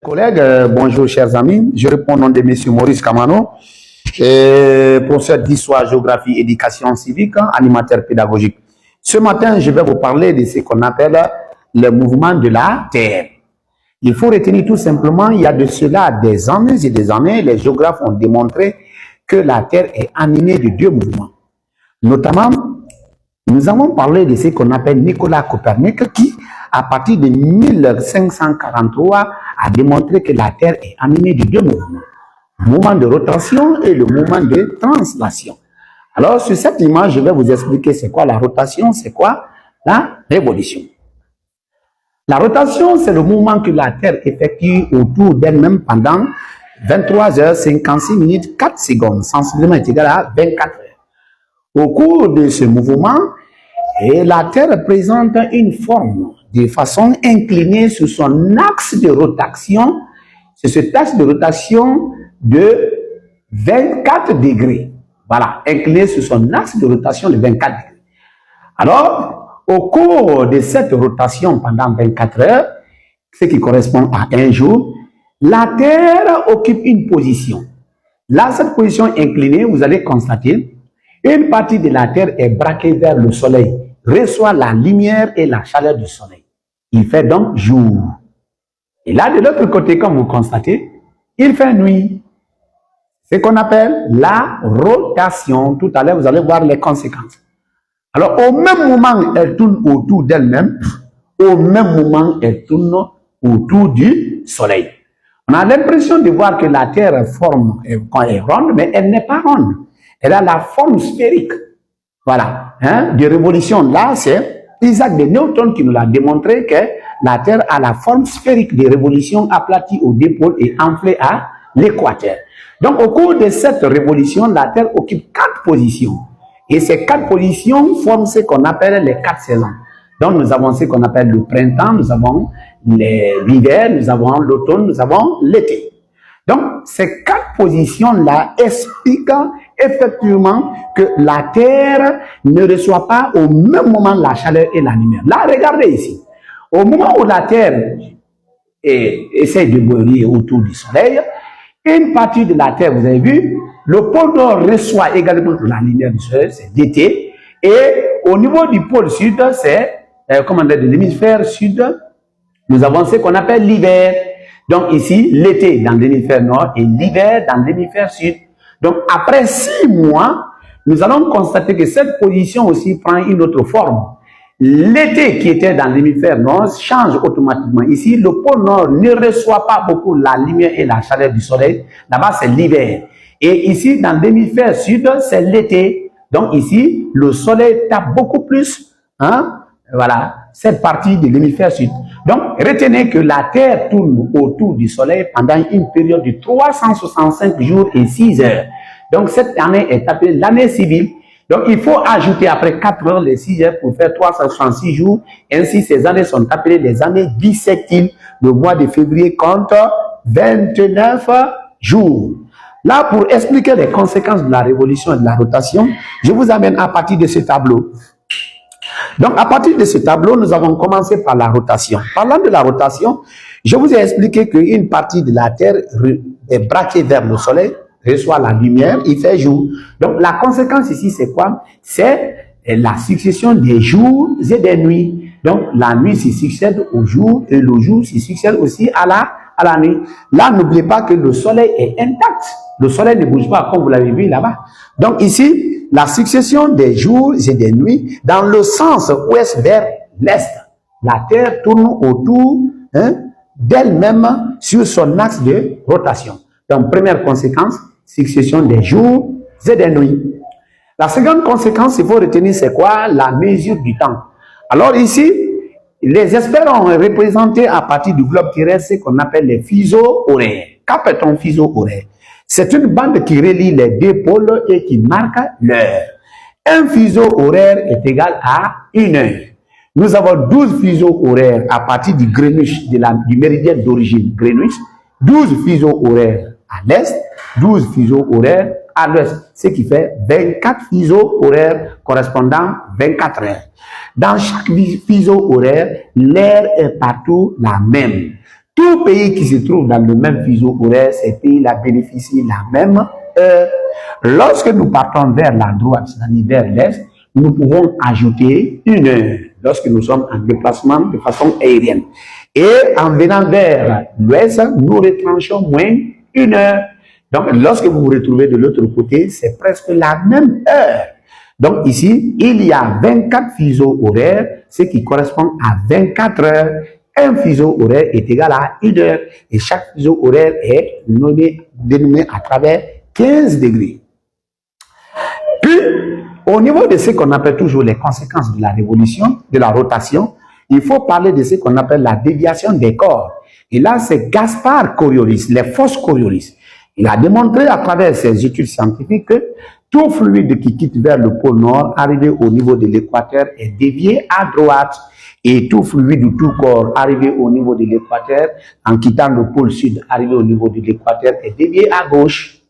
Collègues, bonjour chers amis, je réponds au nom de M. Maurice Kamano, professeur d'histoire, géographie, éducation civique, animateur pédagogique. Ce matin, je vais vous parler de ce qu'on appelle le mouvement de la Terre. Il faut retenir tout simplement, il y a de cela des années et des années, les géographes ont démontré que la Terre est animée de deux mouvements. Notamment, nous avons parlé de ce qu'on appelle Nicolas Copernic qui, à partir de 1543, a démontré que la Terre est animée de deux mouvements. Le mouvement de rotation et le mouvement de translation. Alors, sur cette image, je vais vous expliquer c'est quoi la rotation, c'est quoi la révolution. La rotation, c'est le mouvement que la Terre effectue autour d'elle-même pendant 23 heures, 56 minutes, 4 secondes, sensiblement égal à 24 heures. Au cours de ce mouvement, la Terre présente une forme de façon inclinée sur son axe de rotation. C'est cet axe de rotation de 24 degrés. Voilà, incliné sur son axe de rotation de 24 degrés. Alors, au cours de cette rotation pendant 24 heures, ce qui correspond à un jour, la Terre occupe une position. Là, cette position inclinée, vous allez constater, une partie de la Terre est braquée vers le Soleil, reçoit la lumière et la chaleur du Soleil. Il fait donc jour. Et là, de l'autre côté, comme vous constatez, il fait nuit. C'est ce qu'on appelle la rotation. Tout à l'heure, vous allez voir les conséquences. Alors, au même moment, elle tourne autour d'elle-même. Au même moment, elle tourne autour du Soleil. On a l'impression de voir que la Terre forme, quand elle est ronde, mais elle n'est pas ronde. Elle a la forme sphérique. Voilà. De révolution, là, c'est Isaac de Newton qui nous l'a démontré que la Terre a la forme sphérique de révolution aplatie aux deux pôles et enflée à l'équateur. Donc, au cours de cette révolution, la Terre occupe 4 positions. Et ces 4 positions forment ce qu'on appelle les 4 saisons. Donc, nous avons ce qu'on appelle le printemps, nous avons l'hiver, nous avons l'automne, nous avons l'été. Donc, ces 4 positions-là expliquent effectivement que la Terre ne reçoit pas au même moment la chaleur et la lumière. Là, regardez ici. Au moment où la Terre essaie de brûler autour du Soleil, une partie de la Terre, vous avez vu, le pôle Nord reçoit également la lumière du Soleil, c'est l'été. Et au niveau du pôle Sud, c'est, de l'hémisphère Sud, nous avons ce qu'on appelle l'hiver. Donc ici, l'été dans l'hémisphère nord et l'hiver dans l'hémisphère sud. Donc après 6 mois, nous allons constater que cette position aussi prend une autre forme. L'été qui était dans l'hémisphère nord change automatiquement. Ici, le pôle nord ne reçoit pas beaucoup la lumière et la chaleur du soleil. Là-bas, c'est l'hiver. Et ici, dans l'hémisphère sud, c'est l'été. Donc ici, le soleil tape beaucoup plus. Voilà, cette partie de l'hémisphère sud. Donc, retenez que la Terre tourne autour du Soleil pendant une période de 365 jours et 6 heures. Donc, cette année est appelée l'année civile. Donc, il faut ajouter après 4 heures les 6 heures pour faire 366 jours. Ainsi, ces années sont appelées les années bissextiles. Le mois de février compte 29 jours. Là, pour expliquer les conséquences de la révolution et de la rotation, je vous amène à partir de ce tableau. Donc, à partir de ce tableau, nous avons commencé par la rotation. Parlant de la rotation, je vous ai expliqué qu'une partie de la Terre est braquée vers le Soleil, reçoit la lumière, il fait jour. Donc, la conséquence ici, c'est quoi? C'est la succession des jours et des nuits. Donc, la nuit se succède au jour et le jour se succède aussi à la nuit. Là, n'oubliez pas que le Soleil est intact. Le Soleil ne bouge pas, comme vous l'avez vu là-bas. Donc, ici, la succession des jours et des nuits dans le sens ouest vers l'est. La Terre tourne autour d'elle-même sur son axe de rotation. Donc, première conséquence, succession des jours et des nuits. La seconde conséquence, il faut retenir, c'est quoi? La mesure du temps. Alors ici, les experts ont représenté à partir du globe terrestre ce qu'on appelle les fuseaux horaires. Qu'appelle-t-on fuseau horaire? C'est une bande qui relie les deux pôles et qui marque l'heure. Un fuseau horaire est égal à 1 heure. Nous avons 12 fuseaux horaires à partir du Greenwich, du méridien d'origine Greenwich, 12 fuseaux horaires à l'est, 12 fuseaux horaires à l'ouest, ce qui fait 24 fuseaux horaires correspondant 24 heures. Dans chaque fuseau horaire, l'heure est partout la même. Tout pays qui se trouve dans le même fuseau horaire, ces pays-là bénéficient de la même heure. Lorsque nous partons vers la droite, c'est-à-dire vers l'est, nous pouvons ajouter une heure lorsque nous sommes en déplacement de façon aérienne. Et en venant vers l'ouest, nous retranchons moins une heure. Donc, lorsque vous vous retrouvez de l'autre côté, c'est presque la même heure. Donc, ici, il y a 24 fuseaux horaires, ce qui correspond à 24 heures. Un fuseau horaire est égal à 1 heure et chaque fuseau horaire est dénommé à travers 15 degrés. Puis, au niveau de ce qu'on appelle toujours les conséquences de la révolution, de la rotation, il faut parler de ce qu'on appelle la déviation des corps. Et là, c'est Gaspard Coriolis, les forces Coriolis. Il a démontré à travers ses études scientifiques que tout fluide qui quitte vers le pôle nord, arrivé au niveau de l'équateur, est dévié à droite. Et tout fluide ou tout corps arrivé au niveau de l'équateur, en quittant le pôle sud, arrivé au niveau de l'équateur, est dévié à gauche.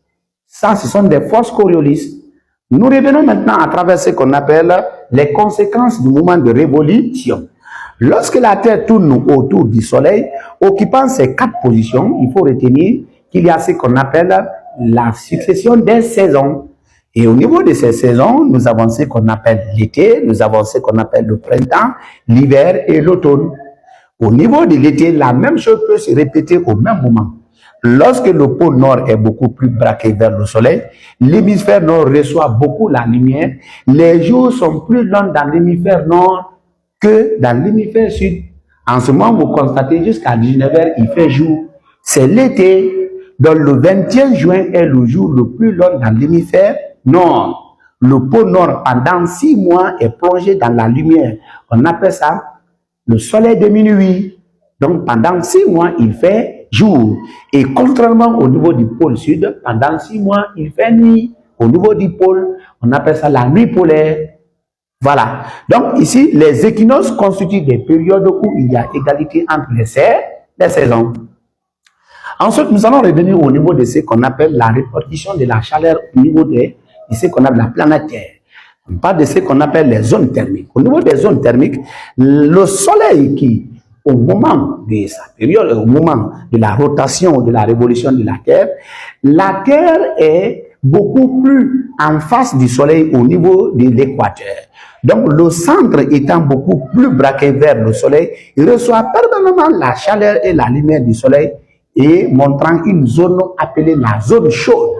Ça, ce sont des forces Coriolis. Nous revenons maintenant à travers ce qu'on appelle les conséquences du mouvement de révolution. Lorsque la Terre tourne autour du Soleil, occupant ces 4 positions, il faut retenir qu'il y a ce qu'on appelle la succession des saisons. Et au niveau de ces saisons, nous avons ce qu'on appelle l'été, nous avons ce qu'on appelle le printemps, l'hiver et l'automne. Au niveau de l'été, la même chose peut se répéter au même moment. Lorsque le pôle nord est beaucoup plus braqué vers le soleil, l'hémisphère nord reçoit beaucoup la lumière. Les jours sont plus longs dans l'hémisphère nord que dans l'hémisphère sud. En ce moment, vous constatez jusqu'à 19h, il fait jour. C'est l'été. Donc le 21 juin est le jour le plus long dans l'hémisphère nord. Le pôle nord, pendant 6 mois, est plongé dans la lumière. On appelle ça le soleil de minuit. Donc pendant 6 mois, il fait jour. Et contrairement au niveau du pôle sud, pendant 6 mois, il fait nuit. Au niveau du pôle, on appelle ça la nuit polaire. Voilà. Donc ici, les équinoxes constituent des périodes où il y a égalité entre les saisons. Ensuite, nous allons revenir au niveau de ce qu'on appelle la répartition de la chaleur au niveau de ce qu'on appelle la planète Terre. On parle de ce qu'on appelle les zones thermiques. Au niveau des zones thermiques, le soleil qui, au moment de sa période, au moment de la rotation, de la révolution de la Terre est beaucoup plus en face du soleil au niveau de l'équateur. Donc, le centre étant beaucoup plus braqué vers le soleil, il reçoit permanemment la chaleur et la lumière du soleil et montrant une zone appelée la zone chaude.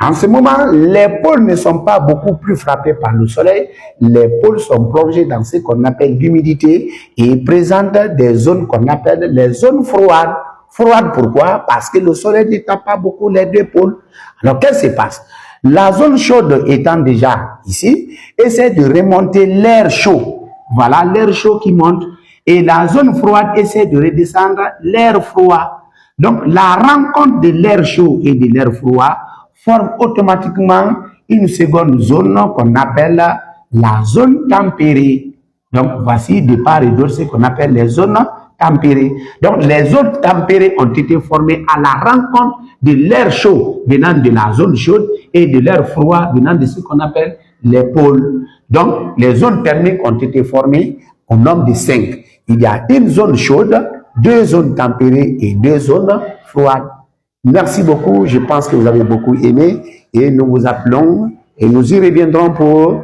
En ce moment, les pôles ne sont pas beaucoup plus frappés par le soleil. Les pôles sont plongés dans ce qu'on appelle l'humidité et présentent des zones qu'on appelle les zones froides. Froides pourquoi? Parce que le soleil ne tape pas beaucoup les 2 pôles. Alors, qu'est-ce qui se passe? La zone chaude étant déjà ici, essaie de remonter l'air chaud. Voilà l'air chaud qui monte. Et la zone froide essaie de redescendre l'air froid. Donc, la rencontre de l'air chaud et de l'air froid forme automatiquement une seconde zone qu'on appelle la zone tempérée. Donc, voici de part et d'autre ce qu'on appelle les zones tempérées. Donc, les zones tempérées ont été formées à la rencontre de l'air chaud venant de la zone chaude et de l'air froid venant de ce qu'on appelle les pôles. Donc, les zones thermiques ont été formées au nombre de 5. Il y a une zone chaude, 2 zones tempérées et 2 zones froides. Merci beaucoup, je pense que vous avez beaucoup aimé et nous vous appelons et nous y reviendrons pour